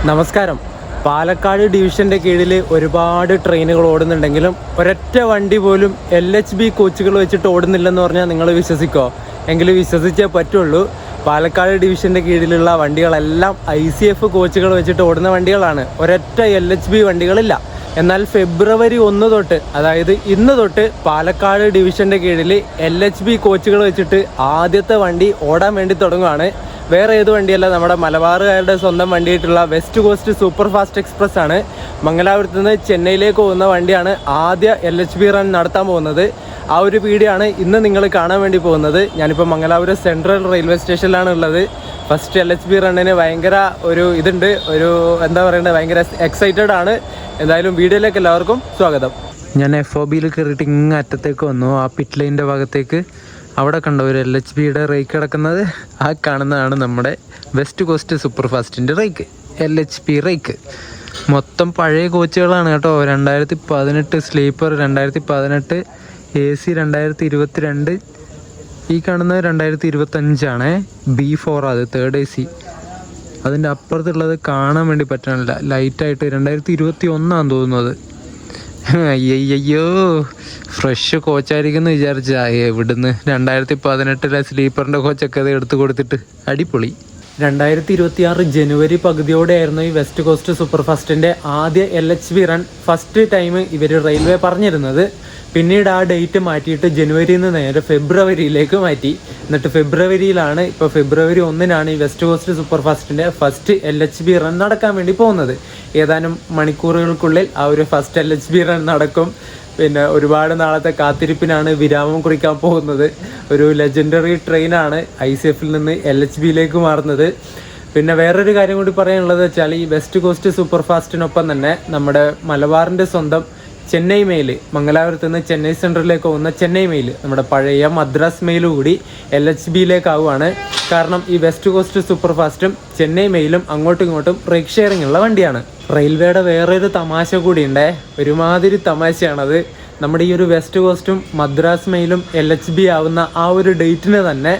നമസ്കാരം. പാലക്കാട് ഡിവിഷൻ്റെ കീഴിൽ ഒരുപാട് ട്രെയിനുകൾ ഓടുന്നുണ്ടെങ്കിലും ഒരൊറ്റ വണ്ടി പോലും LHB കോച്ചുകൾ വെച്ചിട്ട് ഓടുന്നില്ലെന്ന് പറഞ്ഞാൽ നിങ്ങൾ വിശ്വസിക്കുമോ? എങ്കിൽ വിശ്വസിച്ചേ പറ്റുള്ളൂ. പാലക്കാട് ഡിവിഷൻ്റെ കീഴിലുള്ള വണ്ടികളെല്ലാം ICF കോച്ചുകൾ വെച്ചിട്ട് ഓടുന്ന വണ്ടികളാണ്. ഒരൊറ്റ LHB വണ്ടികളില്ല. എന്നാൽ ഫെബ്രുവരി 1 തൊട്ട്, അതായത് ഇന്ന് തൊട്ട് പാലക്കാട് ഡിവിഷൻ്റെ കീഴിൽ LHB കോച്ചുകൾ വെച്ചിട്ട് ആദ്യത്തെ വണ്ടി ഓടാൻ വേണ്ടി തുടങ്ങുകയാണ്. വേറെ ഏത് വണ്ടിയല്ല, നമ്മുടെ മലബാറുകാരുടെ സ്വന്തം വണ്ടിയായിട്ടുള്ള West Coast Super Fast Express ആണ്. മംഗലാപുരത്ത് നിന്ന് ചെന്നൈയിലേക്ക് പോകുന്ന വണ്ടിയാണ് ആദ്യ LHB റൺ നടത്താൻ പോകുന്നത്. ആ ഒരു വീഡിയോയാണ് ഇന്ന് നിങ്ങൾ കാണാൻ വേണ്ടി പോകുന്നത്. ഞാനിപ്പോൾ മംഗലാപുരം സെൻട്രൽ റെയിൽവേ സ്റ്റേഷനിലാണ് ഉള്ളത്. ഫസ്റ്റ് LHB റണ്ണിന് ഭയങ്കര എന്താ പറയണ്ടത്, ഭയങ്കര എക്സൈറ്റഡ് ആണ്. എന്തായാലും വീഡിയോയിലേക്ക് എല്ലാവർക്കും സ്വാഗതം. ഞാൻ FOBയിൽ കയറിയിട്ട് ഇങ്ങ് അറ്റത്തേക്ക് വന്നു. ആ പിറ്റ് ലൈൻ്റെ ഭാഗത്തേക്ക് അവിടെ കണ്ട ഒരു LHBയുടെ റേക്ക് കിടക്കുന്നത്. ആ കാണുന്നതാണ് നമ്മുടെ വെസ്റ്റ് കോസ്റ്റ് സൂപ്പർ ഫാസ്റ്റിൻ്റെ റേക്ക്, LHB റേക്ക്. മൊത്തം പഴയ കോച്ചുകളാണ് കേട്ടോ. 2018 സ്ലീപ്പർ, 2018 AC, 2022, ഈ കാണുന്നത് 2025 B4 അത് തേർഡ് AC. അതിൻ്റെ അപ്പുറത്തുള്ളത് കാണാൻ വേണ്ടി പറ്റണില്ല, ലൈറ്റായിട്ട് 2021 തോന്നുന്നത്. അയ്യോ, ഫ്രഷ് കോച്ചായിരിക്കുന്നു വിചാരിച്ചാ. ഇവിടുന്ന് 2018 സ്ലീപ്പറിൻ്റെ കോച്ചൊക്കെ അത് എടുത്തു കൊടുത്തിട്ട് അടിപൊളി. 2026 ജനുവരി പകുതിയോടെയായിരുന്നു ഈ വെസ്റ്റ് കോസ്റ്റ് സൂപ്പർ ഫാസ്റ്റിൻ്റെ ആദ്യ LHB റൺ ഫസ്റ്റ് ടൈം ഇവർ റെയിൽവേ പറഞ്ഞിരുന്നത്. പിന്നീട് ആ ഡേറ്റ് മാറ്റിയിട്ട് ജനുവരിയിൽ നിന്ന് നേരെ ഫെബ്രുവരിയിലേക്ക് മാറ്റി. എന്നിട്ട് ഫെബ്രുവരിയിലാണ്, ഇപ്പോൾ ഫെബ്രുവരി 1 ഈ വെസ്റ്റ് കോസ്റ്റ് സൂപ്പർ ഫാസ്റ്റിൻ്റെ ഫസ്റ്റ് LHB റൺ നടക്കാൻ വേണ്ടി പോകുന്നത്. ഏതാനും മണിക്കൂറുകൾക്കുള്ളിൽ ആ ഒരു ഫസ്റ്റ് LHB റൺ നടക്കും. പിന്നെ ഒരുപാട് നാളത്തെ കാത്തിരിപ്പിനാണ് വിരാമം കുറിക്കാൻ പോകുന്നത്. ഒരു ലെജൻഡറി ട്രെയിനാണ് ICFൽ നിന്ന് LHBയിലേക്ക് മാറുന്നത്. പിന്നെ വേറൊരു കാര്യം കൂടി പറയാനുള്ളത് വെച്ചാൽ, ഈ വെസ്റ്റ് കോസ്റ്റ് സൂപ്പർ ഫാസ്റ്റിനൊപ്പം തന്നെ നമ്മുടെ മലബാറിൻ്റെ സ്വന്തം ചെന്നൈ മെയിൽ, മംഗലാപുരത്ത് നിന്ന് ചെന്നൈ സെൻട്രലിലേക്ക് പോകുന്ന ചെന്നൈ മെയിൽ, നമ്മുടെ പഴയ മദ്രാസ് മെയിൽ കൂടി LHBയിലേക്കാവുകയാണ്. കാരണം ഈ വെസ്റ്റ് കോസ്റ്റ് സൂപ്പർ ഫാസ്റ്റും ചെന്നൈ മെയിലും അങ്ങോട്ടും ഇങ്ങോട്ടും റേക്ക് ഷെയറിംഗ് ഉള്ള വണ്ടിയാണ്. റെയിൽവേയുടെ വേറൊരു തമാശ കൂടി ഉണ്ടേ, ഒരുമാതിരി തമാശയാണത്. നമ്മുടെ ഈ ഒരു വെസ്റ്റ് കോസ്റ്റും മദ്രാസ് മെയിലും LHB ആവുന്ന ആ ഒരു ഡേറ്റിന് തന്നെ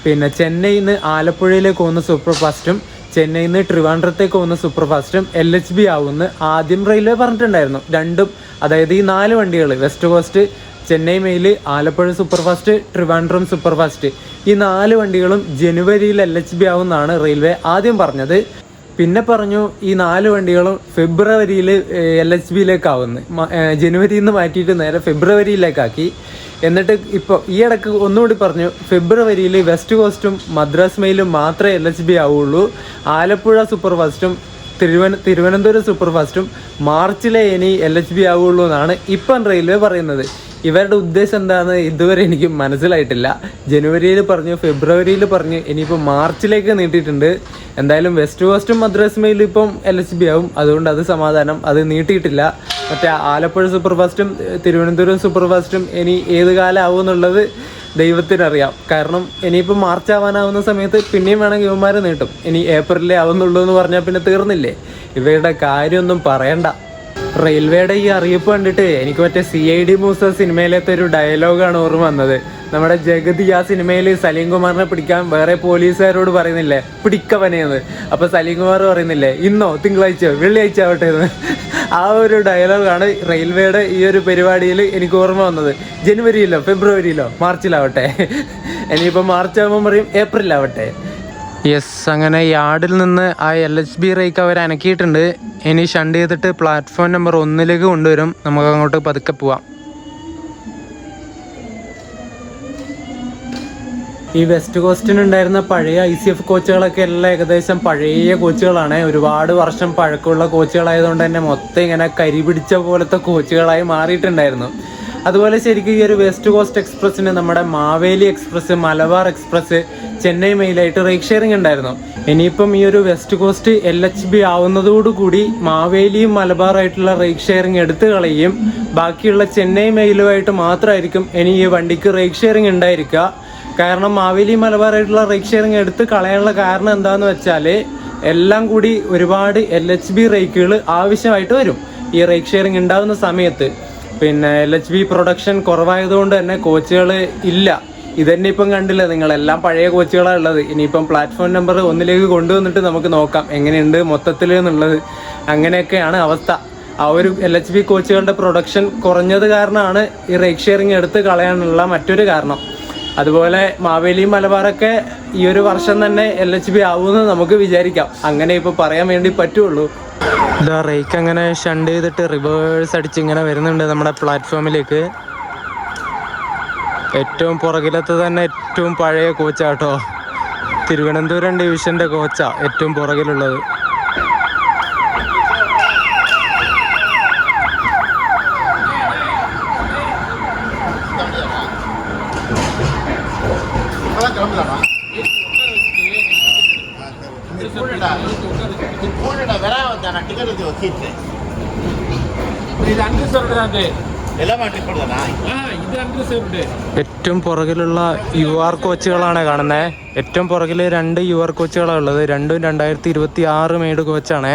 പിന്നെ ചെന്നൈയിൽ നിന്ന് ആലപ്പുഴയിലേക്ക് പോകുന്ന സൂപ്പർ ഫാസ്റ്റും ചെന്നൈയിൽ നിന്ന് ട്രിവാൻഡ്രത്തേക്ക് പോകുന്ന സൂപ്പർ ഫാസ്റ്റും LHB ആവുമെന്ന് ആദ്യം റെയിൽവേ പറഞ്ഞിട്ടുണ്ടായിരുന്നു. രണ്ടും, അതായത് ഈ 4 വണ്ടികൾ, west coast, Chennai mail, Alappuzha super fast, Trivandrum super fast, ഈ 4 വണ്ടികളും ജനുവരിയിൽ LHB ആവുമെന്നാണ് റെയിൽവേ ആദ്യം പറഞ്ഞത്. പിന്നെ പറഞ്ഞു ഈ 4 വണ്ടികളും ഫെബ്രുവരിയിൽ LHBയിലേക്കാവുന്നു. ജനുവരിയിൽ നിന്ന് മാറ്റിയിട്ട് നേരെ ഫെബ്രുവരിയിലേക്കാക്കി. എന്നിട്ട് ഇപ്പോൾ ഈ ഇടയ്ക്ക് ഒന്നുകൂടി പറഞ്ഞു, ഫെബ്രുവരിയിൽ വെസ്റ്റ് കോസ്റ്റും മദ്രാസ് മെയിലും മാത്രമേ LHB ആവുള്ളൂ. ആലപ്പുഴ സൂപ്പർ ഫാസ്റ്റും തിരുവനന്തപുരം സൂപ്പർ ഫാസ്റ്റും മാർച്ചിലെ ഇനി LHB ആവുള്ളൂ എന്നാണ് ഇപ്പം റെയിൽവേ പറയുന്നത്. ഇവരുടെ ഉദ്ദേശം എന്താണെന്ന് ഇതുവരെ എനിക്ക് മനസ്സിലായിട്ടില്ല. ജനുവരിയിൽ പറഞ്ഞു, ഫെബ്രുവരിയിൽ പറഞ്ഞു, ഇനിയിപ്പോൾ മാർച്ചിലേക്ക് നീട്ടിയിട്ടുണ്ട്. എന്തായാലും വെസ്റ്റ് കോസ്റ്റും മദ്രാസ് മെയിലും ഇപ്പം LHB ആവും, അതുകൊണ്ട് അത് സമാധാനം. അത് നീട്ടിയിട്ടില്ല. മറ്റേ ആലപ്പുഴ സൂപ്പർ ഫാസ്റ്റും തിരുവനന്തപുരം സൂപ്പർ ഫാസ്റ്റും ഇനി ഏത് കാലം ആവും എന്നുള്ളത് ദൈവത്തിനറിയാം. കാരണം ഇനിയിപ്പോൾ മാർച്ച് ആവാനാവുന്ന സമയത്ത് പിന്നെയും വേണമെങ്കിൽ ഇവന്മാർ നീട്ടും. ഇനി ഏപ്രിലേ ആവുന്നുള്ളൂ എന്ന് പറഞ്ഞാൽ പിന്നെ തീർന്നില്ലേ. ഇവയുടെ കാര്യമൊന്നും പറയണ്ട. റെയിൽവേയുടെ ഈ അറിയിപ്പ് കണ്ടിട്ട് എനിക്ക് മറ്റേ CID മൂസ സിനിമയിലത്തെ ഒരു ഡയലോഗാണ് ഓർമ്മ വന്നത്. നമ്മുടെ ജഗതി ആ സിനിമയിൽ സലീം കുമാറിനെ പിടിക്കാൻ വേറെ പോലീസുകാരോട് പറയുന്നില്ലേ, പിടിക്കവനെയെന്ന്. അപ്പോൾ സലീം കുമാർ പറയുന്നില്ലേ, ഇന്നോ തിങ്കളാഴ്ചയോ വെള്ളിയാഴ്ച ആവട്ടെ എന്ന്. ആ ഒരു ഡയലോഗാണ് റെയിൽവേയുടെ ഈ ഒരു പരിപാടിയിൽ എനിക്ക് ഓർമ്മ വന്നത്. ജനുവരിയിലോ ഫെബ്രുവരിയിലോ മാർച്ചിലാവട്ടെ, ഇനിയിപ്പോൾ മാർച്ച് ആകുമ്പോൾ പറയും ഏപ്രിലാവട്ടെ. യെസ്, അങ്ങനെ യാർഡിൽ നിന്ന് ആ LHB റേക്ക് അവർ അനക്കിയിട്ടുണ്ട്. ഇനി ഷണ്ട് ചെയ്തിട്ട് പ്ലാറ്റ്ഫോം നമ്പർ 1 കൊണ്ടുവരും. നമുക്ക് അങ്ങോട്ട് പതുക്കെ പോവാം. ഈ വെസ്റ്റ് കോസ്റ്റിനുണ്ടായിരുന്ന പഴയ ICF കോച്ചുകളൊക്കെ എല്ലാം ഏകദേശം പഴയ കോച്ചുകളാണ്. ഒരുപാട് വർഷം പഴക്കമുള്ള കോച്ചുകളായതുകൊണ്ട് തന്നെ മൊത്തം ഇങ്ങനെ കരി പിടിച്ച പോലത്തെ കോച്ചുകളായി മാറിയിട്ടുണ്ടായിരുന്നു. അതുപോലെ ശരിക്കും ഈ ഒരു വെസ്റ്റ് കോസ്റ്റ് എക്സ്പ്രസ്സിന് നമ്മുടെ മാവേലി എക്സ്പ്രസ്, മലബാർ എക്സ്പ്രസ്, ചെന്നൈ മെയിലായിട്ട് റേക്ക് ഷെയറിംഗ് ഉണ്ടായിരുന്നു. ഇനിയിപ്പം ഈ ഒരു വെസ്റ്റ് കോസ്റ്റ് LHB ആവുന്നതോടുകൂടി മാവേലിയും മലബാറായിട്ടുള്ള റേക്ക് ഷെയറിംഗ് എടുത്തു കളയും. ബാക്കിയുള്ള ചെന്നൈ മെയിലുമായിട്ട് മാത്രമായിരിക്കും ഇനി ഈ വണ്ടിക്ക് റേക്ക് ഷെയറിംഗ് ഉണ്ടായിരിക്കുക. കാരണം മാവേലി മലബാറായിട്ടുള്ള റേക്ക് ഷെയറിംഗ് എടുത്ത് കളയാനുള്ള കാരണം എന്താണെന്ന് വെച്ചാൽ, എല്ലാം കൂടി ഒരുപാട് LHB റേക്കുകൾ ആവശ്യമായിട്ട് വരും ഈ റേക്ക് ഷെയറിംഗ് ഉണ്ടാകുന്ന സമയത്ത്. പിന്നെ LHB പ്രൊഡക്ഷൻ കുറവായതുകൊണ്ട് തന്നെ കോച്ചുകൾ ഇല്ല. ഇതന്നെ ഇപ്പം കണ്ടില്ല നിങ്ങളെല്ലാം പഴയ കോച്ചുകളാണ് ഉള്ളത്. ഇനിയിപ്പം പ്ലാറ്റ്ഫോം നമ്പർ 1 കൊണ്ടുവന്നിട്ട് നമുക്ക് നോക്കാം എങ്ങനെയുണ്ട് മൊത്തത്തിൽ എന്നുള്ളത്. അങ്ങനെയൊക്കെയാണ് അവസ്ഥ. ആ ഒരു LHB കോച്ചുകളുടെ പ്രൊഡക്ഷൻ കുറഞ്ഞത് കാരണമാണ് ഈ റേക്ക് ഷെയറിങ് എടുത്ത് കളയാനുള്ള മറ്റൊരു കാരണം. അതുപോലെ മാവേലി മലബാറൊക്കെ ഈ ഒരു വർഷം തന്നെ LHB ആവുമെന്ന് നമുക്ക് വിചാരിക്കാം. അങ്ങനെ ഇപ്പോൾ പറയാൻ വേണ്ടി പറ്റുള്ളൂ. ഇതാ റേക്ക് അങ്ങനെ ഷണ്ട് ചെയ്തിട്ട് റിവേഴ്സ് അടിച്ച് ഇങ്ങനെ വരുന്നുണ്ട് നമ്മുടെ പ്ലാറ്റ്ഫോമിലേക്ക്. ഏറ്റവും പുറകിലത്ത് തന്നെ ഏറ്റവും പഴയ കോച്ചാട്ടോ, തിരുവനന്തപുരം ഡിവിഷൻ്റെ കോച്ചാ ഏറ്റവും പുറകിലുള്ളത്. ഏറ്റവും പുറകിലുള്ള UR കോച്ചുകളാണ് കാണുന്നത്. ഏറ്റവും പുറകിൽ 2 UR കോച്ചുകളാണ് ഉള്ളത്. രണ്ടും 2026 മെയ്ഡ് കോച്ചാണ്.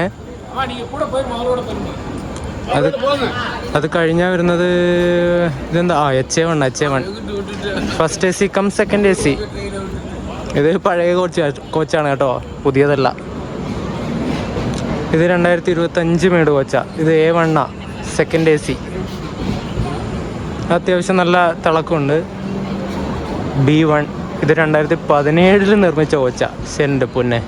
അത് കഴിഞ്ഞാൽ വരുന്നത് ഇതെന്താ, HA1 first AC cum second AC. ഇത് പഴയ കോച്ചാണ് കേട്ടോ, പുതിയതല്ല. ഇത് 2025 മെയ്ഡ് കോച്ചാ. ഇത് A1 സെക്കൻഡ് AC. അത്യാവശ്യം നല്ല തിളക്കമുണ്ട്. B1 ഇത് 2017 നിർമ്മിച്ച കോച്ചാ. എൻ്റെ പൊന്നെ.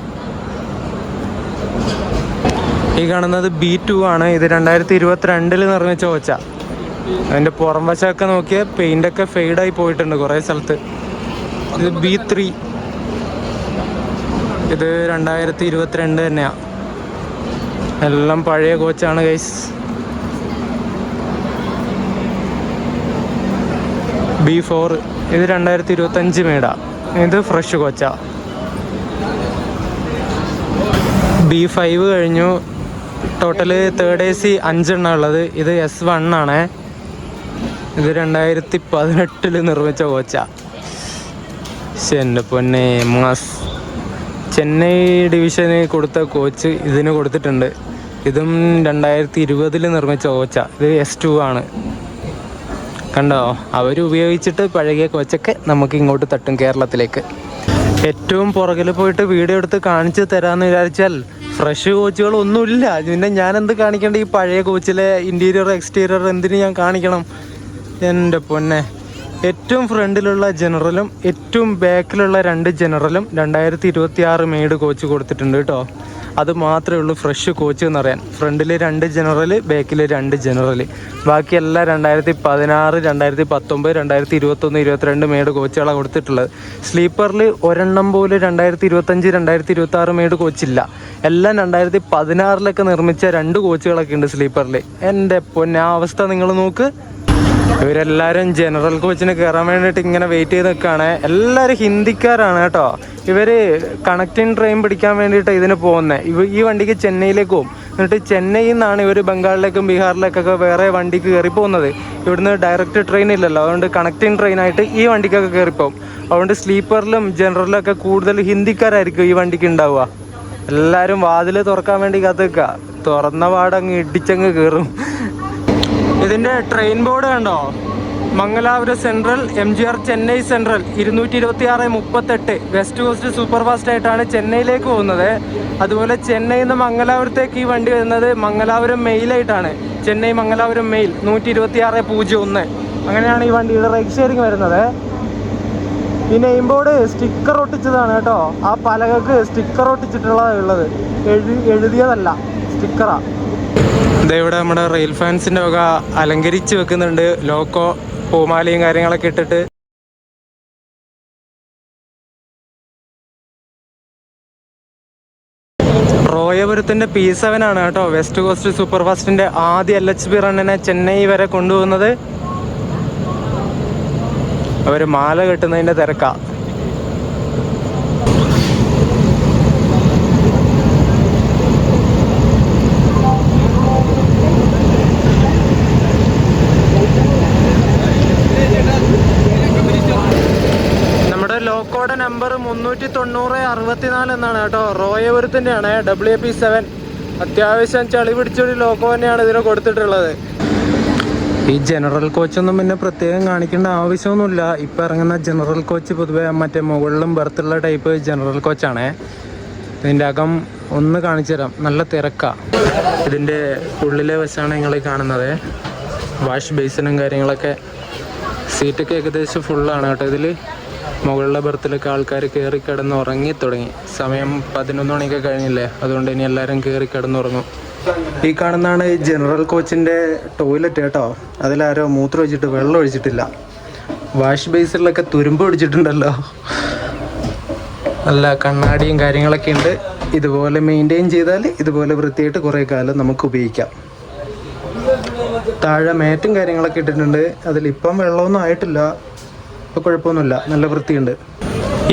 ഈ കാണുന്നത് B2 ആണ്. ഇത് 2022 നിർമ്മിച്ച കോച്ചാ. അതിൻ്റെ പുറം വശമൊക്കെ നോക്കിയാൽ പെയിൻ്റൊക്കെ ഫെയ്ഡായി പോയിട്ടുണ്ട് കുറേ സ്ഥലത്ത്. ഇത് B3. ഇത് 2022 തന്നെയാണ്. എല്ലാം പഴയ കോച്ചാണ് ഗൈസ്. B4 ഇത് 2025 മേടാ. ഇത് ഫ്രഷ് കോച്ചാ. B5 കഴിഞ്ഞു. ടോട്ടല് തേർഡ് AC 5 ഉള്ളത്. ഇത് S1 ആണ്. ഇത് 2018 നിർമ്മിച്ച കോച്ചാ. എൻ്റെ പൊന്നെ മാസ്. ചെന്നൈ ഡിവിഷന് കൊടുത്ത കോച്ച് ഇതിന് കൊടുത്തിട്ടുണ്ട്. ഇതും 2020 നിർമ്മിച്ച കോച്ചാ. ഇത് S2 ആണ്. കണ്ടോ, അവരുപയോഗിച്ചിട്ട് പഴകിയ കോച്ചൊക്കെ നമുക്ക് ഇങ്ങോട്ട് തട്ടും കേരളത്തിലേക്ക്. ഏറ്റവും പുറകിൽ പോയിട്ട് വീഡിയോ എടുത്ത് കാണിച്ച് തരാമെന്ന് വിചാരിച്ചാൽ ഫ്രഷ് കോച്ചുകളൊന്നുമില്ല. പിന്നെ ഞാനെന്ത് കാണിക്കേണ്ട? ഈ പഴയ കോച്ചിലെ ഇൻറ്റീരിയർ എക്സ്റ്റീരിയർ എന്തിന് ഞാൻ കാണിക്കണം? എൻ്റെ പൊന്നെ. ഏറ്റവും ഫ്രണ്ടിലുള്ള ജനറലും ഏറ്റവും ബാക്കിലുള്ള 2 ജനറലും 2026 മെയ്ഡ് കോച്ച് കൊടുത്തിട്ടുണ്ട് കേട്ടോ. അത് മാത്രമേ ഉള്ളൂ ഫ്രഷ് കോച്ച് എന്ന് പറയാൻ. ഫ്രണ്ടിൽ 2 ജനറൽ, ബാക്കിൽ 2 ജനറൽ. ബാക്കിയെല്ലാം 2016, 2019, 2021, 22 മെയ്ഡ് കോച്ചുകളാണ് കൊടുത്തിട്ടുള്ളത്. സ്ലീപ്പറിൽ ഒരെണ്ണം പോലും 2025, 2026 മെയ്ഡ് കോച്ചില്ല. എല്ലാം 2016 നിർമ്മിച്ച 2 കോച്ചുകളൊക്കെ ഉണ്ട് സ്ലീപ്പറിൽ. എൻ്റെ പൊന്നെ, ആ അവസ്ഥ നിങ്ങൾ നോക്ക്. ഇവരെല്ലാവരും ജനറൽ കോച്ചിന് കയറാൻ വേണ്ടിയിട്ട് ഇങ്ങനെ വെയിറ്റ് ചെയ്ത് നിൽക്കുകയാണ്. എല്ലാവരും ഹിന്ദിക്കാരാണ് കേട്ടോ. ഇവർ കണക്റ്റിംഗ് ട്രെയിൻ പിടിക്കാൻ വേണ്ടിയിട്ട് ഇതിന് പോകുന്നത്. ഈ വണ്ടിക്ക് ചെന്നൈയിലേക്ക് പോകും. എന്നിട്ട് ചെന്നൈയിൽ നിന്നാണ് ഇവർ ബംഗാളിലേക്കും ബീഹാറിലേക്കൊക്കെ വേറെ വണ്ടിക്ക് കയറി പോകുന്നത്. ഇവിടുന്ന് ഡയറക്റ്റ് ട്രെയിൻ ഇല്ലല്ലോ, അതുകൊണ്ട് കണക്റ്റിംഗ് ട്രെയിനായിട്ട് ഈ വണ്ടിക്കൊക്കെ കയറിപ്പോകും. അതുകൊണ്ട് സ്ലീപ്പറിലും ജനറലിലൊക്കെ കൂടുതൽ ഹിന്ദിക്കാരായിരിക്കും ഈ വണ്ടിക്ക് ഉണ്ടാവുക. എല്ലാവരും വാതിൽ തുറക്കാൻ വേണ്ടി കാത്തുനിൽക്കുക. തുറന്ന പാടങ്ങ് ഇടിച്ചങ്ങ് കയറും. ഇതിൻ്റെ ട്രെയിൻ ബോർഡ് കണ്ടോ? Mangalapuram central, MGR Chennai central 226/38 west Coast Super fast ആയിട്ടാണ് ചെന്നൈയിലേക്ക് പോകുന്നത്. അതുപോലെ ചെന്നൈയിൽ നിന്ന് മംഗലാപുരത്തേക്ക് ഈ വണ്ടി വരുന്നത് മംഗലാപുരം മെയിലായിട്ടാണ്. ചെന്നൈ മംഗലാപുരം മെയിൽ 126/01. അങ്ങനെയാണ് ഈ വണ്ടിയുടെ റേക്ക് ഷെയറിങ് വരുന്നത്. ഈ നെയിം ബോർഡ് സ്റ്റിക്കർ ഒട്ടിച്ചതാണ് കേട്ടോ. ആ പലകക്ക് സ്റ്റിക്കർ ഒട്ടിച്ചിട്ടുള്ളതാണ് ഉള്ളത്, എഴുതിയതല്ല, സ്റ്റിക്കറാണ്. ഇവിടെ നമ്മുടെ റെയിൽ ഫാൻസിൻ്റെ വക അലങ്കരിച്ച് വെക്കുന്നുണ്ട്. ലോക്കോ, പൂമാലയും കാര്യങ്ങളൊക്കെ ഇട്ടിട്ട്. റോയപുരത്തിൻ്റെ P7 ആണ് കേട്ടോ വെസ്റ്റ് കോസ്റ്റ് സൂപ്പർ ഫാസ്റ്റിൻ്റെ ആദ്യ LHB റണ്ണിനെ ചെന്നൈ വരെ കൊണ്ടുപോകുന്നത്. അവർ മാല കെട്ടുന്നതിൻ്റെ തിരക്കാണ്. ലോക്കോയുടെ നമ്പർ 390/64 എന്നാണ് കേട്ടോ. റോയപുരത്തിൻ്റെ ആണ്, WP7. അത്യാവശ്യം ചളി പിടിച്ചൊരു ലോക്കോ തന്നെയാണ് ഇതിന് കൊടുത്തിട്ടുള്ളത്. ഈ ജനറൽ കോച്ചൊന്നും പിന്നെ പ്രത്യേകം കാണിക്കേണ്ട ആവശ്യമൊന്നുമില്ല. ഇപ്പം ഇറങ്ങുന്ന ജനറൽ കോച്ച് പൊതുവെ മറ്റേ മുകളിലും ബർത്തുള്ള ടൈപ്പ് ജനറൽ കോച്ചാണേ. ഇതിൻ്റെ അകം ഒന്ന് കാണിച്ചു തരാം, നല്ല തിരക്കാണ്. ഇതിൻ്റെ ഉള്ളിലെ വശമാണ് നിങ്ങൾ കാണുന്നത്. വാഷ് ബേസിനും കാര്യങ്ങളൊക്കെ, സീറ്റൊക്കെ ഏകദേശം ഫുള്ളാണ് കേട്ടോ. ഇതിൽ മുകളിലെ ബർത്തിലൊക്കെ ആൾക്കാർ കയറി കിടന്ന് ഉറങ്ങി തുടങ്ങി. സമയം 11 മണിയൊക്കെ കഴിഞ്ഞില്ലേ, അതുകൊണ്ട് ഇനി എല്ലാവരും കയറി കിടന്നുറങ്ങും. ഈ കാണുന്നതാണ് ജനറൽ കോച്ചിൻ്റെ ടോയ്ലറ്റ് കേട്ടോ. അതിലാരോ മൂത്രം ഒഴിച്ചിട്ട് വെള്ളം ഒഴിച്ചിട്ടില്ല. വാഷ് ബേസിലൊക്കെ തുരുമ്പ് പിടിച്ചിട്ടുണ്ടല്ലോ. നല്ല കണ്ണാടിയും കാര്യങ്ങളൊക്കെ ഉണ്ട്. ഇതുപോലെ മെയിൻറ്റെയിൻ ചെയ്താൽ ഇതുപോലെ വൃത്തിയായിട്ട് കുറേ കാലം നമുക്ക് ഉപയോഗിക്കാം. താഴെ മാറ്റും കാര്യങ്ങളൊക്കെ ഇട്ടിട്ടുണ്ട്. അതിലിപ്പം വെള്ളമൊന്നും ആയിട്ടില്ല, ഇപ്പോൾ കുഴപ്പമൊന്നുമില്ല, നല്ല വൃത്തിയുണ്ട്.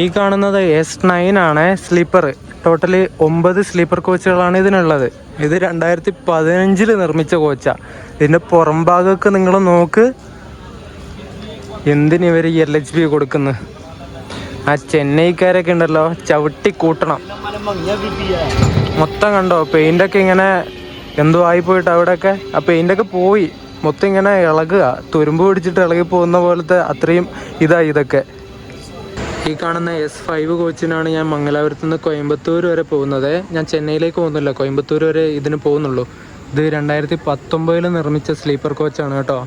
ഈ കാണുന്നത് S9 ആണ് സ്ലീപ്പർ. ടോട്ടലി 9 സ്ലീപ്പർ കോച്ചുകളാണ് ഇതിനുള്ളത്. ഇത് 2015 നിർമ്മിച്ച കോച്ചാണ്. ഇതിൻ്റെ പുറം ഭാഗമൊക്കെ നിങ്ങൾ നോക്ക്. എന്തിനിവർ LHB കൊടുക്കുന്നു? ആ ചെന്നൈക്കാരൊക്കെ ഉണ്ടല്ലോ, ചവിട്ടി കൂട്ടണം. മൊത്തം കണ്ടോ, പെയിൻ്റൊക്കെ ഇങ്ങനെ എന്തോ ആയിപ്പോയിട്ട് അവിടെയൊക്കെ ആ പെയിൻ്റൊക്കെ പോയി. മൊത്തം ഇങ്ങനെ ഇളകുക, തുരുമ്പ് പിടിച്ചിട്ട് ഇളകി പോകുന്ന പോലത്തെ അത്രയും ഇതായി ഇതൊക്കെ. ഈ കാണുന്ന S5 കോച്ചിനാണ് ഞാൻ മംഗലാപുരത്ത് നിന്ന് കോയമ്പത്തൂർ വരെ പോകുന്നത്. ഞാൻ ചെന്നൈയിലേക്ക് പോകുന്നില്ല, കോയമ്പത്തൂർ വരെ ഇതിന് പോകുന്നുള്ളൂ. ഇത് 2019 നിർമ്മിച്ച സ്ലീപ്പർ കോച്ചാണ് കേട്ടോ.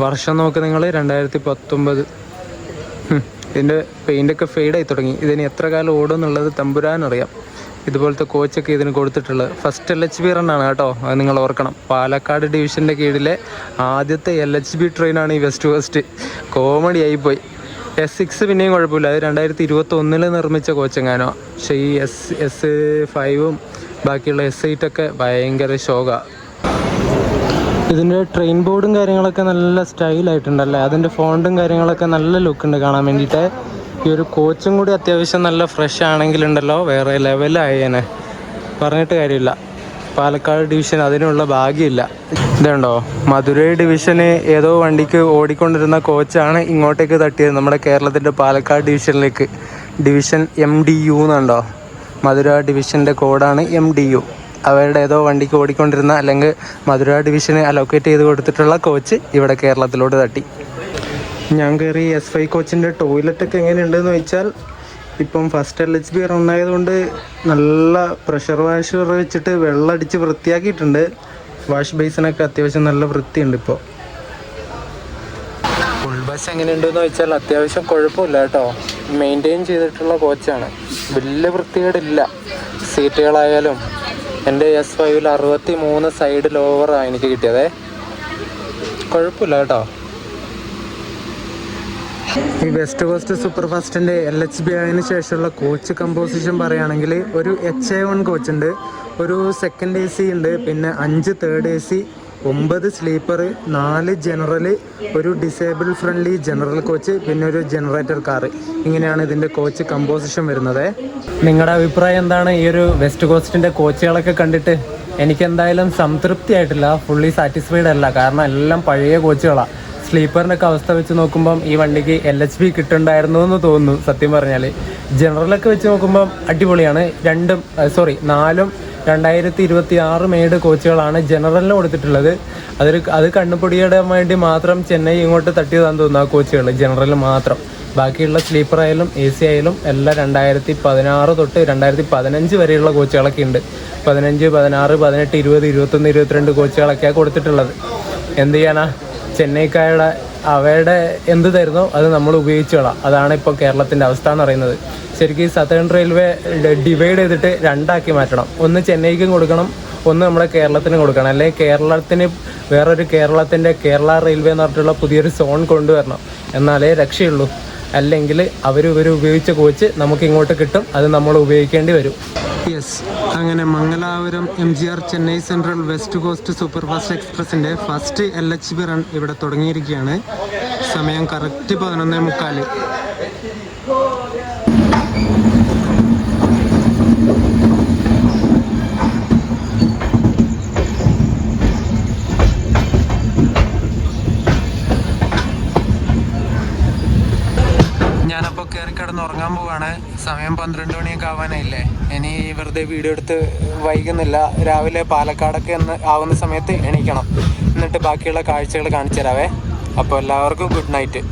വർഷം നോക്ക് നിങ്ങൾ, 2019. ഇതിൻ്റെ പെയിൻ്റൊക്കെ ഫെയ്ഡായി തുടങ്ങി. ഇതിന് എത്ര കാലം ഓടും എന്നുള്ളത് തമ്പുരാനറിയാം. ഇതുപോലത്തെ കോച്ചൊക്കെ ഇതിന് കൊടുത്തിട്ടുള്ളത്. ഫസ്റ്റ് LHB റണ്ണാണ് കേട്ടോ, അത് നിങ്ങൾ ഓർക്കണം. പാലക്കാട് ഡിവിഷൻ്റെ കീഴിലെ ആദ്യത്തെ LHB ട്രെയിനാണ് ഈ വെസ്റ്റ് കോസ്റ്റ്. കോമഡി ആയിപ്പോയി. S6 പിന്നെയും കുഴപ്പമില്ല, അത് 2021 നിർമ്മിച്ച കോച്ചെങ്ങാനോ. പക്ഷേ ഈ S5 ബാക്കിയുള്ള S8 ഒക്കെ ഭയങ്കര ശോകമാണ്. ഇതിൻ്റെ ട്രെയിൻ ബോർഡും കാര്യങ്ങളൊക്കെ നല്ല സ്റ്റൈലായിട്ടുണ്ടല്ലേ. അതിൻ്റെ ഫോണ്ടും കാര്യങ്ങളൊക്കെ നല്ല ലുക്കുണ്ട് കാണാൻ വേണ്ടിയിട്ട്. ഈ ഒരു കോച്ചും കൂടി അത്യാവശ്യം നല്ല ഫ്രഷ് ആണെങ്കിലുണ്ടല്ലോ വേറെ ലെവലായേനെ, പറഞ്ഞിട്ട് കാര്യമില്ല. പാലക്കാട് ഡിവിഷൻ അതിനുള്ള ഭാഗ്യമില്ല. ഇതുണ്ടോ, മധുരൈ ഡിവിഷന് ഏതോ വണ്ടിക്ക് ഓടിക്കൊണ്ടിരുന്ന കോച്ചാണ് ഇങ്ങോട്ടേക്ക് തട്ടിയത്, നമ്മുടെ കേരളത്തിൻ്റെ പാലക്കാട് ഡിവിഷനിലേക്ക്. ഡിവിഷൻ MDU എന്നുണ്ടോ, മധുര ഡിവിഷൻ്റെ കോഡാണ് MDU. അവരുടെ ഏതോ വണ്ടിക്ക് ഓടിക്കൊണ്ടിരുന്ന, അല്ലെങ്കിൽ മധുര ഡിവിഷന് അലോക്കേറ്റ് ചെയ്ത് കൊടുത്തിട്ടുള്ള കോച്ച് ഇവിടെ കേരളത്തിലോട്ട് തട്ടി. ഞാൻ കയറി S5 കോച്ചിൻ്റെ ടോയ്ലറ്റൊക്കെ എങ്ങനെയുണ്ടെന്ന് ചോദിച്ചാൽ, ഇപ്പം ഫസ്റ്റ് LHB റണ്ണായതുകൊണ്ട് നല്ല പ്രഷർ വാഷർ വെച്ചിട്ട് വെള്ളം അടിച്ച് വൃത്തിയാക്കിയിട്ടുണ്ട്. വാഷ് ബേസിനൊക്കെ അത്യാവശ്യം നല്ല വൃത്തിയുണ്ട് ഇപ്പോൾ. ഉൾബസ് എങ്ങനെയുണ്ടെന്ന് ചോദിച്ചാൽ അത്യാവശ്യം കുഴപ്പമില്ല കേട്ടോ. മെയിൻറ്റെയിൻ ചെയ്തിട്ടുള്ള കോച്ചാണ്, വലിയ വൃത്തികേടില്ല. സീറ്റുകളായാലും എൻ്റെ S5 63 സൈഡ് ലോവറാണ് എനിക്ക് കിട്ടിയത്, കുഴപ്പമില്ല കേട്ടോ. ഈ വെസ്റ്റ് കോസ്റ്റ് സൂപ്പർ ഫാസ്റ്റിൻ്റെ LHB ആയതിനു ശേഷമുള്ള കോച്ച് കമ്പോസിഷൻ പറയുകയാണെങ്കിൽ, ഒരു HA1 കോച്ചുണ്ട്, ഒരു സെക്കൻഡ് AC ഉണ്ട്, പിന്നെ 5 തേർഡ് AC, 9 സ്ലീപ്പർ, 4 ജനറൽ, ഒരു ഡിസേബിൾ ഫ്രണ്ട്ലി ജനറൽ കോച്ച്, പിന്നെ ഒരു ജനറേറ്റർ കാർ. ഇങ്ങനെയാണ് ഇതിൻ്റെ കോച്ച് കമ്പോസിഷൻ വരുന്നത്. നിങ്ങളുടെ അഭിപ്രായം എന്താണ് ഈ ഒരു വെസ്റ്റ് കോസ്റ്റിൻ്റെ കോച്ചുകളൊക്കെ കണ്ടിട്ട്? എനിക്കെന്തായാലും സംതൃപ്തി ആയിട്ടില്ല, ഫുള്ളി സാറ്റിസ്ഫൈഡ് അല്ല. കാരണം എല്ലാം പഴയ കോച്ചുകളാണ്. സ്ലീപ്പറിൻ്റെ ഒക്കെ അവസ്ഥ വെച്ച് നോക്കുമ്പം ഈ വണ്ടിക്ക് LHB കിട്ടുന്നുണ്ടായിരുന്നു എന്ന് തോന്നുന്നു സത്യം പറഞ്ഞാൽ. ജനറലൊക്കെ വെച്ച് നോക്കുമ്പം അടിപൊളിയാണ്. 4 2026 മെയ്ഡ് കോച്ചുകളാണ് ജനറലിന് കൊടുത്തിട്ടുള്ളത്. അത് കണ്ണുപൊടിയുടെ വേണ്ടി മാത്രം ചെന്നൈ ഇങ്ങോട്ട് തട്ടിയതാണെന്ന് തോന്നുന്നു ആ കോച്ചുകൾ, ജനറൽ മാത്രം. ബാക്കിയുള്ള സ്ലീപ്പർ ആയാലും AC ആയാലും എല്ലാം 2016 തൊട്ട് 2015 വരെയുള്ള കോച്ചുകളൊക്കെ ഉണ്ട്. 15, 16, 18, 20, 21, 22 കോച്ചുകളൊക്കെയാണ് കൊടുത്തിട്ടുള്ളത്. എന്ത് ചെയ്യാനാ, ചെന്നൈക്കാരുടെ അവയുടെ എന്ത് തരുന്നോ അത് നമ്മൾ ഉപയോഗിച്ചോളാം. അതാണ് ഇപ്പോൾ കേരളത്തിൻ്റെ അവസ്ഥ എന്ന് പറയുന്നത്. ശരിക്കും സതേൺ റെയിൽവേ ഡിവൈഡ് ചെയ്തിട്ട് 2 ആക്കി മാറ്റണം. ഒന്ന് ചെന്നൈക്കും കൊടുക്കണം, ഒന്ന് നമ്മുടെ കേരളത്തിനും കൊടുക്കണം. അല്ലെങ്കിൽ കേരളത്തിന് വേറൊരു കേരളത്തിൻ്റെ കേരള റെയിൽവേ എന്ന് പറഞ്ഞിട്ടുള്ള പുതിയൊരു സോൺ കൊണ്ടുവരണം, എന്നാലേ രക്ഷയുള്ളൂ. അല്ലെങ്കിൽ ഇവർ ഉപയോഗിച്ച കോച്ച് നമുക്ക് ഇങ്ങോട്ട് കിട്ടും, അത് നമ്മൾ ഉപയോഗിക്കേണ്ടി വരും. യെസ്, അങ്ങനെ Mangalapuram MGR Chennai Central West Coast Super Fast എക്സ്പ്രസിൻ്റെ ഫസ്റ്റ് LHB റൺ ഇവിടെ തുടങ്ങിയിരിക്കുകയാണ്. സമയം കറക്റ്റ് 11:45. ഞാനപ്പോൾ കയറി കിടന്ന് ഉറങ്ങാൻ പോവാണ്. സമയം 12 മണിയൊക്കെ ഒക്കെ ആവാനായില്ലേ. ഇനി വെറുതെ വീഡിയോ എടുത്ത് വൈകുന്നില്ല. രാവിലെ പാലക്കാടൊക്കെ ആവുന്ന സമയത്ത് എണീക്കണം. എന്നിട്ട് ബാക്കിയുള്ള കാഴ്ചകൾ കാണിച്ചു തരാവേ. അപ്പോൾ എല്ലാവർക്കും good night.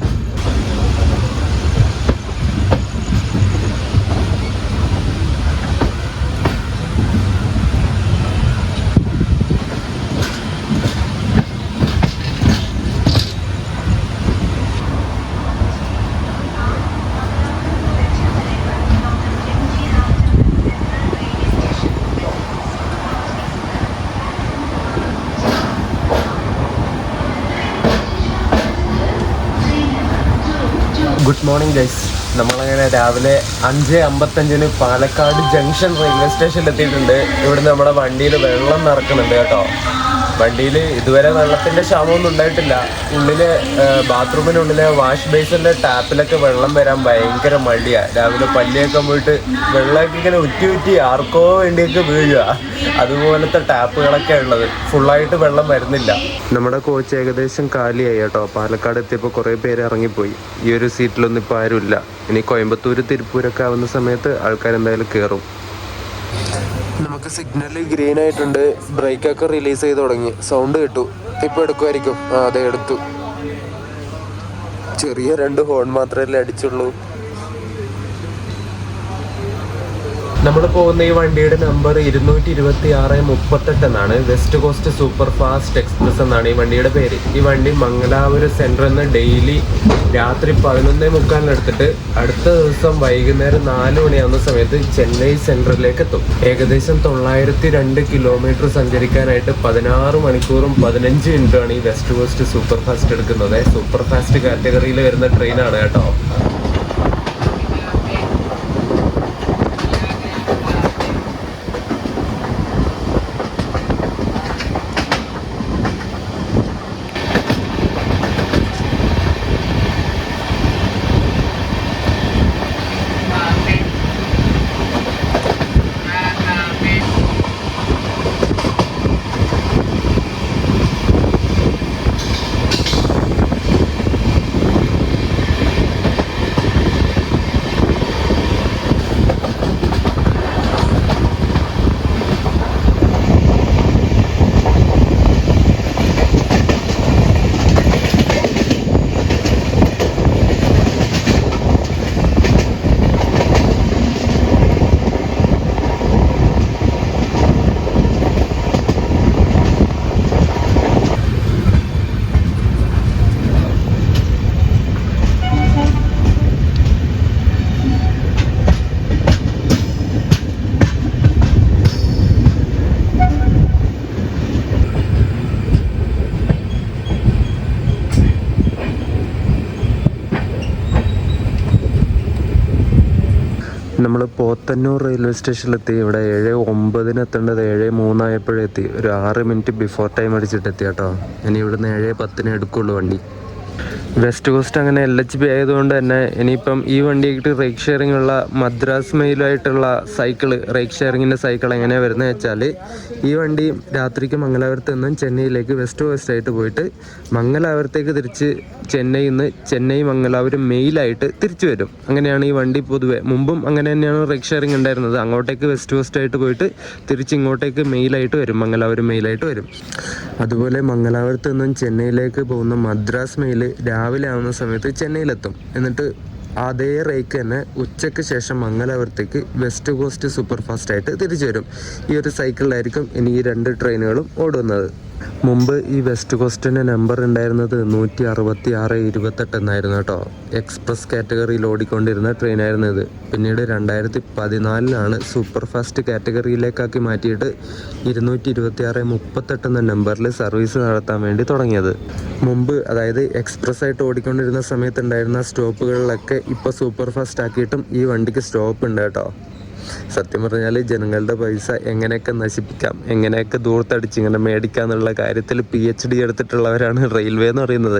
Good morning guys. നമ്മളങ്ങനെ രാവിലെ 5:55 പാലക്കാട് ജംഗ്ഷൻ റെയിൽവേ സ്റ്റേഷനിൽ എത്തിയിട്ടുണ്ട്. ഇവിടുന്ന് നമ്മുടെ വണ്ടിയിൽ വെള്ളം നിറക്കുന്നുണ്ട് കേട്ടോ. വണ്ടിയിൽ ഇതുവരെ വെള്ളത്തിൻ്റെ ക്ഷാമമൊന്നും ഉണ്ടായിട്ടില്ല. ഉള്ളിലെ ബാത്റൂമിനുള്ളിലെ വാഷ് ബേസിൻ്റെ ടാപ്പിലൊക്കെ വെള്ളം വരാൻ ഭയങ്കര മടിയാണ്. രാവിലെ പല്ലിയൊക്കെ പോയിട്ട് വെള്ളമൊക്കെ ഇങ്ങനെ ഉറ്റി ആർക്കോ വേണ്ടിയൊക്കെ വീഴുക. അതുപോലത്തെ ടാപ്പുകളൊക്കെ ഉള്ളത്. ഫുള്ളായിട്ട് വെള്ളം വരുന്നില്ല. നമ്മുടെ കോച്ച് ഏകദേശം കാലിയായി കേട്ടോ. പാലക്കാട് എത്തിയപ്പോൾ കുറേ പേര് ഇറങ്ങിപ്പോയി. ഈ ഒരു സീറ്റിലൊന്നും ഇപ്പോൾ ആരുമില്ല. ഇനി കോയമ്പത്തൂർ തിരുപ്പൂരൊക്കെ ആവുന്ന സമയത്ത് ആൾക്കാരെന്തായാലും കയറും. നമുക്ക് സിഗ്നൽ ഗ്രീൻ ആയിട്ടുണ്ട്. ബ്രേക്കൊക്കെ റിലീസ് ചെയ്ത് തുടങ്ങി. സൗണ്ട് കിട്ടു. ഇപ്പോൾ എടുക്കുമായിരിക്കും. അതെ, എടുത്തു. ചെറിയ 2 ഹോൺ മാത്രമല്ലേ അടിച്ചുള്ളൂ. നമ്മൾ പോകുന്ന ഈ വണ്ടിയുടെ നമ്പർ 22638 എന്നാണ്. West Coast Super Fast express എന്നാണ് ഈ വണ്ടിയുടെ പേര്. ഈ വണ്ടി മംഗലാപുരം സെൻട്രൽ നിന്ന് ഡെയിലി രാത്രി 11:45 എടുത്തിട്ട് അടുത്ത ദിവസം വൈകുന്നേരം 4 മണിയാവുന്ന സമയത്ത് ചെന്നൈ സെൻട്രലിലേക്ക് എത്തും. ഏകദേശം 902 കിലോമീറ്റർ സഞ്ചരിക്കാനായിട്ട് 16 മണിക്കൂറും 15 മിനിറ്റുമാണ് ഈ വെസ്റ്റ് കോസ്റ്റ് സൂപ്പർ ഫാസ്റ്റ് എടുക്കുന്നത്. സൂപ്പർ ഫാസ്റ്റ് കാറ്റഗറിയിൽ വരുന്ന ട്രെയിനാണ് കേട്ടോ. നമ്മൾ പോത്തന്നൂർ റെയിൽവേ സ്റ്റേഷനിലെത്തി. ഇവിടെ 7:09 എത്തേണ്ടത് 7:03 ആയപ്പോഴെത്തി. ഒരു 6 മിനിറ്റ് ബിഫോർ ടൈം അടിച്ചിട്ടെത്തി കേട്ടോ. ഇനി ഇവിടുന്ന് 7:10 എടുക്കുള്ളൂ വണ്ടി. വെസ്റ്റ് കോസ്റ്റ് അങ്ങനെ LHB ആയതുകൊണ്ട് തന്നെ ഇനിയിപ്പം ഈ വണ്ടിയായിട്ട് റേക്ക് ഷെയറിംഗ് ഉള്ള മദ്രാസ് മെയിലായിട്ടുള്ള സൈക്കിള്, റേക്ക് ഷെയറിങ്ങിൻ്റെ സൈക്കിൾ എങ്ങനെയാണ് വരുന്നത് വെച്ചാൽ, ഈ വണ്ടി രാത്രിക്ക് മംഗലാപുരത്ത് നിന്നും ചെന്നൈയിലേക്ക് വെസ്റ്റ് കോസ്റ്റ് ആയിട്ട് പോയിട്ട് മംഗലാപുരത്തേക്ക് തിരിച്ച് ചെന്നൈ മംഗലാപുരം മെയിലായിട്ട് തിരിച്ചു വരും. അങ്ങനെയാണ് ഈ വണ്ടി പൊതുവെ. മുമ്പും അങ്ങനെ തന്നെയാണ് റേക്ക് ഷെയറിംഗ് ഉണ്ടായിരുന്നത്. അങ്ങോട്ടേക്ക് വെസ്റ്റ് കോസ്റ്റ് ആയിട്ട് പോയിട്ട് തിരിച്ച് ഇങ്ങോട്ടേക്ക് മെയിലായിട്ട് വരും, മംഗലാപുരം മെയിലായിട്ട് വരും. അതുപോലെ മംഗലാപുരത്ത് നിന്നും ചെന്നൈയിലേക്ക് പോകുന്ന മദ്രാസ് മെയിൽ രാവിലെ ആവുന്ന സമയത്ത് ചെന്നൈയിലെത്തും. എന്നിട്ട് അതേ റേക്ക് തന്നെ ഉച്ചയ്ക്ക് ശേഷം മംഗലാപുരത്തേക്ക് വെസ്റ്റ് കോസ്റ്റ് സൂപ്പർ ഫാസ്റ്റ് ആയിട്ട് തിരിച്ചു വരും. ഈ ഒരു സൈക്കിളിലായിരിക്കും ഇനി ഈ 2 ട്രെയിനുകളും ഓടുന്നത്. മുമ്പ് ഈ വെസ്റ്റ് കോസ്റ്റിൻ്റെ നമ്പർ ഉണ്ടായിരുന്നത് 166-28 എന്നായിരുന്നു കേട്ടോ. എക്സ്പ്രസ് കാറ്റഗറിയിൽ ഓടിക്കൊണ്ടിരുന്ന ട്രെയിനായിരുന്നു ഇത്. പിന്നീട് 2014 സൂപ്പർ ഫാസ്റ്റ് കാറ്റഗറിയിലേക്കാക്കി മാറ്റിയിട്ട് 226-38 എന്ന നമ്പറിൽ സർവീസ് നടത്താൻ വേണ്ടി തുടങ്ങിയത്. മുമ്പ് അതായത് എക്സ്പ്രസ് ആയിട്ട് ഓടിക്കൊണ്ടിരുന്ന സമയത്ത് ഉണ്ടായിരുന്ന സ്റ്റോപ്പുകളിലൊക്കെ ഇപ്പോൾ സൂപ്പർ ഫാസ്റ്റ് ആക്കിയിട്ടും ഈ വണ്ടിക്ക് സ്റ്റോപ്പ് ഉണ്ട് കേട്ടോ. സത്യം പറഞ്ഞാൽ ജനങ്ങളുടെ പൈസ എങ്ങനെയൊക്കെ നശിപ്പിക്കാം, എങ്ങനെയൊക്കെ ദൂർത്തടിച്ച് ഇങ്ങനെ മേടിക്കാം എന്നുള്ള കാര്യത്തിൽ PhD എടുത്തിട്ടുള്ളവരാണ് റെയിൽവേ എന്ന് പറയുന്നത്.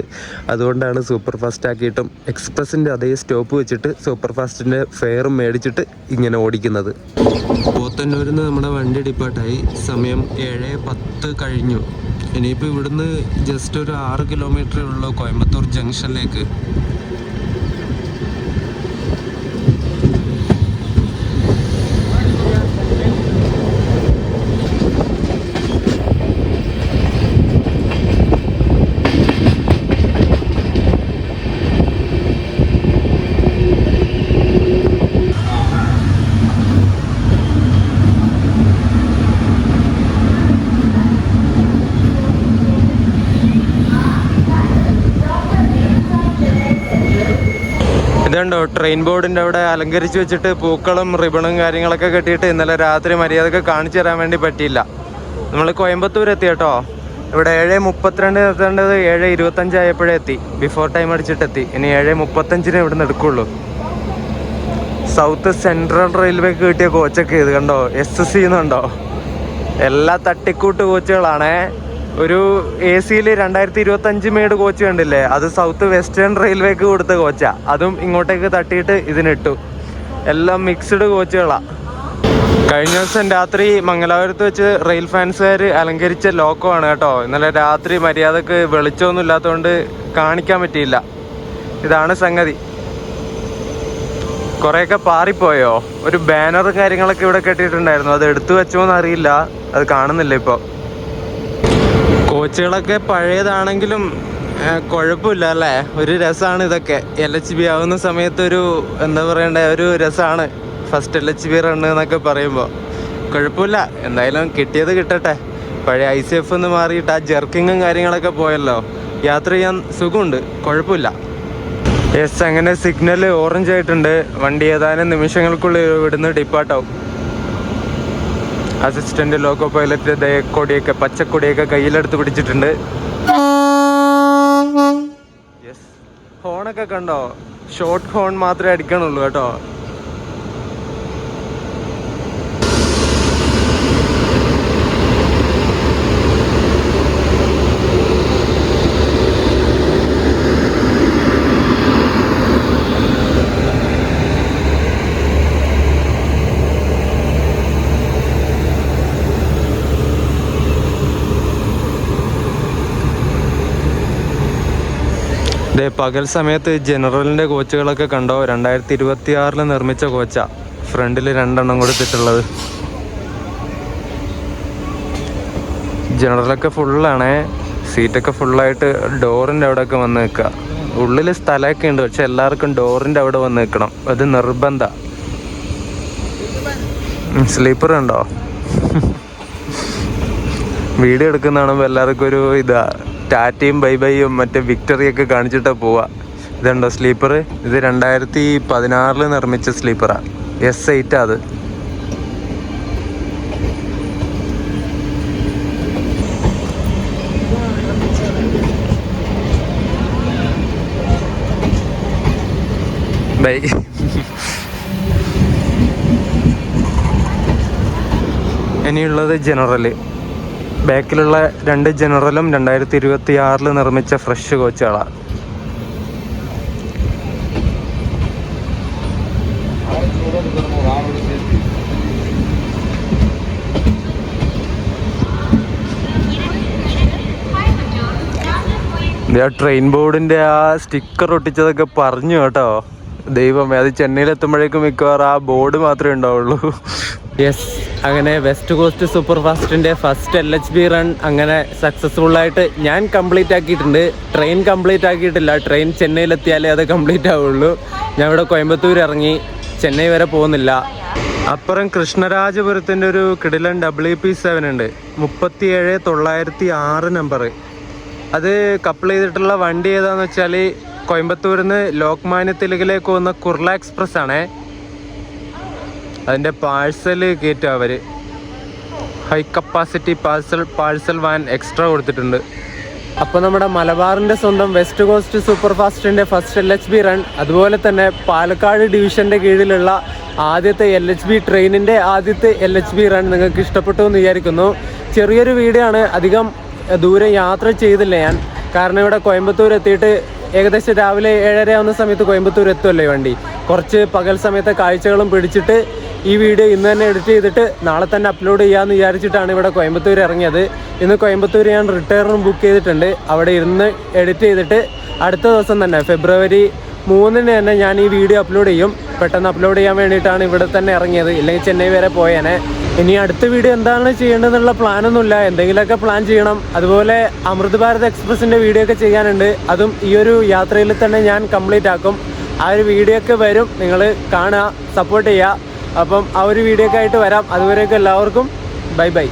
അതുകൊണ്ടാണ് സൂപ്പർ ഫാസ്റ്റ് ആക്കിയിട്ടും എക്സ്പ്രസിൻ്റെ അതേ സ്റ്റോപ്പ് വെച്ചിട്ട് സൂപ്പർ ഫാസ്റ്റിൻ്റെ ഫെയറും മേടിച്ചിട്ട് ഇങ്ങനെ ഓടിക്കുന്നത്. പോത്തന്നൂരിൽ നിന്ന് നമ്മുടെ വണ്ടി ഡിപ്പാർട്ടായി. സമയം 7:10 കഴിഞ്ഞു. ഇനിയിപ്പോൾ ഇവിടുന്ന് ജസ്റ്റ് ഒരു 6 കിലോമീറ്ററേ ഉള്ളൂ കോയമ്പത്തൂർ ജംഗ്ഷനിലേക്ക്. കണ്ടോ ട്രെയിൻ ബോർഡിൻ്റെ അവിടെ അലങ്കരിച്ച് വെച്ചിട്ട് പൂക്കളും റിബണും കാര്യങ്ങളൊക്കെ കെട്ടിയിട്ട് ഇന്നലെ രാത്രി മര്യാദക്ക് കാണിച്ചു തരാൻ വേണ്ടി പറ്റിയില്ല. നമ്മൾ കോയമ്പത്തൂർ എത്തി കേട്ടോ. ഇവിടെ 7:32 എത്തേണ്ടത് 7:25 ആയപ്പോഴേ എത്തി. ബിഫോർ ടൈം അടിച്ചിട്ടെത്തി. ഇനി 7:35 ഇവിടെ നിന്ന് എടുക്കുള്ളൂ. സൗത്ത് സെൻട്രൽ റെയിൽവേക്ക് കിട്ടിയ കോച്ചൊക്കെ ഇത് കണ്ടോ, SSC എന്നുണ്ടോ. എല്ലാ തട്ടിക്കൂട്ട് കോച്ചുകളാണേ. ഒരു AC-യിൽ 2025 മേഡ് കോച്ച് കണ്ടില്ലേ, അത് സൗത്ത് വെസ്റ്റേൺ റെയിൽവേക്ക് കൊടുത്ത കോച്ചാ. അതും ഇങ്ങോട്ടേക്ക് തട്ടിയിട്ട് ഇതിനിട്ടു. എല്ലാം മിക്സ്ഡ് കോച്ചുകളാണ്. കഴിഞ്ഞ ദിവസം രാത്രി മംഗലാപുരത്ത് വെച്ച് റെയിൽ ഫാൻസുകാർ അലങ്കരിച്ച ലോക്കോ ആണ് കേട്ടോ. ഇന്നലെ രാത്രി മര്യാദക്ക് വെളിച്ചമൊന്നും ഇല്ലാത്തതുകൊണ്ട് കാണിക്കാൻ പറ്റിയില്ല. ഇതാണ് സംഗതി. കുറേയൊക്കെ പാറിപ്പോയോ. ഒരു ബാനർ കാര്യങ്ങളൊക്കെ ഇവിടെ കെട്ടിയിട്ടുണ്ടായിരുന്നു, അത് എടുത്തു വെച്ചോന്ന് അറിയില്ല, അത് കാണുന്നില്ല ഇപ്പോൾ. കോച്ചുകളൊക്കെ പഴയതാണെങ്കിലും കുഴപ്പമില്ല അല്ലേ, ഒരു രസമാണ് ഇതൊക്കെ. LHB ആവുന്ന സമയത്തൊരു എന്താ പറയണ്ടേ, ഒരു രസമാണ് ഫസ്റ്റ് LHB റണ്ണ് എന്നൊക്കെ പറയുമ്പോൾ. കുഴപ്പമില്ല, എന്തായാലും കിട്ടിയത് കിട്ടട്ടെ. പഴയ ICF ഒന്ന് മാറിയിട്ട് ആ ജെർക്കിങ്ങും കാര്യങ്ങളൊക്കെ പോയല്ലോ, യാത്ര ചെയ്യാൻ സുഖമുണ്ട്, കുഴപ്പമില്ല. യെസ്, അങ്ങനെ സിഗ്നൽ ഓറഞ്ച് ആയിട്ടുണ്ട്. വണ്ടി ഏതാനും നിമിഷങ്ങൾക്കുള്ളിൽ ഇവിടുന്ന് ഡിപ്പാർട്ടാവും. അസിസ്റ്റന്റ് ലോക്കോ പൈലറ്റ് കൊടിയൊക്കെ പച്ചക്കൊടിയൊക്കെ കയ്യിലെടുത്ത് പിടിച്ചിട്ടുണ്ട്. യെസ്, ഹോണൊക്കെ കണ്ടോ, ഷോർട്ട് ഹോൺ മാത്രമേ അടിക്കണുള്ളൂ കേട്ടോ. പകൽ സമയത്ത് ജനറലിൻ്റെ കോച്ചുകളൊക്കെ കണ്ടോ, 2026 നിർമ്മിച്ച കോച്ചാ. ഫ്രണ്ടിൽ 2 എണ്ണം കൊടുത്തിട്ടുള്ളത്. ജനറലൊക്കെ ഫുള്ളാണേ, സീറ്റൊക്കെ ഫുള്ളായിട്ട് ഡോറിൻ്റെ അവിടെയൊക്കെ വന്ന് നിൽക്കുക. ഉള്ളിൽ സ്ഥലമൊക്കെ ഉണ്ട്, പക്ഷെ എല്ലാവർക്കും ഡോറിൻ്റെ അവിടെ വന്ന് നിൽക്കണം, അത് നിർബന്ധ. സ്ലീപ്പർ ഉണ്ടോ? വീഡിയോ എടുക്കുന്ന കാണുമ്പോൾ എല്ലാവർക്കും ഒരു ഇതാ, ടാറ്റയും ബൈ ബൈയും മറ്റേ വിക്ടറിയൊക്കെ കാണിച്ചിട്ടാ പോവാ. ഇതുണ്ടോ സ്ലീപ്പർ, ഇത് 2016 നിർമ്മിച്ച സ്ലീപ്പറാ, S8 അത്. ബൈ. ഇനിയുള്ളത് ജനറല്. ബാക്കിലുള്ള 2 ജനറലും 2026 നിർമ്മിച്ച ഫ്രഷ് കോച്ചുകളാണ്. ട്രെയിൻ ബോർഡിൻ്റെ ആ സ്റ്റിക്കർ ഒട്ടിച്ചതൊക്കെ പറഞ്ഞു കേട്ടോ. ദൈവമേ, അത് ചെന്നൈയിലെത്തുമ്പോഴേക്കും മിക്കവാറും ആ ബോർഡ് മാത്രമേ ഉണ്ടാവുള്ളൂ. യെസ്, അങ്ങനെ വെസ്റ്റ് കോസ്റ്റ് സൂപ്പർ ഫാസ്റ്റിൻ്റെ ഫസ്റ്റ് LHB റൺ അങ്ങനെ സക്സസ്ഫുള്ളായിട്ട് ഞാൻ കംപ്ലീറ്റ് ആക്കിയിട്ടുണ്ട്. ട്രെയിൻ കംപ്ലീറ്റ് ആക്കിയിട്ടില്ല, ട്രെയിൻ ചെന്നൈയിലെത്തിയാലേ അത് കംപ്ലീറ്റ് ആവുള്ളൂ. ഞാൻ ഇവിടെ കോയമ്പത്തൂർ ഇറങ്ങി, ചെന്നൈ വരെ പോകുന്നില്ല. അപ്പുറം കൃഷ്ണരാജപുരത്തിൻ്റെ ഒരു കിടിലൻ WP7 ഉണ്ട്, 37,906 നമ്പർ. അത് കപ്പിൾ ചെയ്തിട്ടുള്ള വണ്ടി ഏതാണെന്ന് വെച്ചാൽ കോയമ്പത്തൂരിൽ നിന്ന് ലോക്മാന്യ തിലകിലേക്ക് പോകുന്ന കുർള എക്സ്പ്രസ് ആണേ. അതിൻ്റെ പാഴ്സൽ കയറ്റുക അവർ. High capacity parcel van extra കൊടുത്തിട്ടുണ്ട്. അപ്പോൾ നമ്മുടെ മലബാറിൻ്റെ സ്വന്തം വെസ്റ്റ് കോസ്റ്റ് സൂപ്പർ ഫാസ്റ്റിൻ്റെ ഫസ്റ്റ് LHB റൺ, അതുപോലെ തന്നെ പാലക്കാട് ഡിവിഷൻ്റെ കീഴിലുള്ള ആദ്യത്തെ LHB ട്രെയിനിൻ്റെ ആദ്യത്തെ LHB റൺ നിങ്ങൾക്ക് ഇഷ്ടപ്പെട്ടു എന്ന് വിചാരിക്കുന്നു. ചെറിയൊരു വീഡിയോ ആണ്, അധികം ദൂരം യാത്ര ചെയ്തില്ല ഞാൻ. കാരണം ഇവിടെ കോയമ്പത്തൂർ എത്തിയിട്ട് ഏകദേശം രാവിലെ 7:30 ആവുന്ന സമയത്ത് കോയമ്പത്തൂർ എത്തുമല്ലേ വണ്ടി. കുറച്ച് പകൽ സമയത്തെ കാഴ്ചകളും പിടിച്ചിട്ട് ഈ വീഡിയോ ഇന്ന് തന്നെ എഡിറ്റ് ചെയ്തിട്ട് നാളെ തന്നെ അപ്ലോഡ് ചെയ്യാമെന്ന് വിചാരിച്ചിട്ടാണ് ഇവിടെ കോയമ്പത്തൂർ ഇറങ്ങിയത്. ഇന്ന് കോയമ്പത്തൂർ ഞാൻ റിട്ടേണും ബുക്ക് ചെയ്തിട്ടുണ്ട്. അവിടെ ഇരുന്ന് എഡിറ്റ് ചെയ്തിട്ട് അടുത്ത ദിവസം തന്നെ February 3 തന്നെ ഞാൻ ഈ വീഡിയോ അപ്ലോഡ് ചെയ്യും. പെട്ടെന്ന് അപ്ലോഡ് ചെയ്യാൻ വേണ്ടിയിട്ടാണ് ഇവിടെ തന്നെ ഇറങ്ങിയത്, ഇല്ലെങ്കിൽ ചെന്നൈ വരെ പോയേനെ. ഇനി അടുത്ത വീഡിയോ എന്താണ് ചെയ്യേണ്ടതെന്നുള്ള പ്ലാനൊന്നുമില്ല, എന്തെങ്കിലുമൊക്കെ പ്ലാൻ ചെയ്യണം. അതുപോലെ അമൃത് ഭാരത് എക്സ്പ്രസിൻ്റെ വീഡിയോ ഒക്കെ ചെയ്യാനുണ്ട്, അതും ഈ ഒരു യാത്രയിൽ തന്നെ ഞാൻ കംപ്ലീറ്റ് ആക്കും. ആ ഒരു വീഡിയോ ഒക്കെ വരും, നിങ്ങൾ കാണുക, സപ്പോർട്ട് ചെയ്യുക. അപ്പം ആ ഒരു വീഡിയോ ഒക്കെ ആയിട്ട് വരാം. അതുവരെയൊക്കെ എല്ലാവർക്കും ബൈ ബൈ.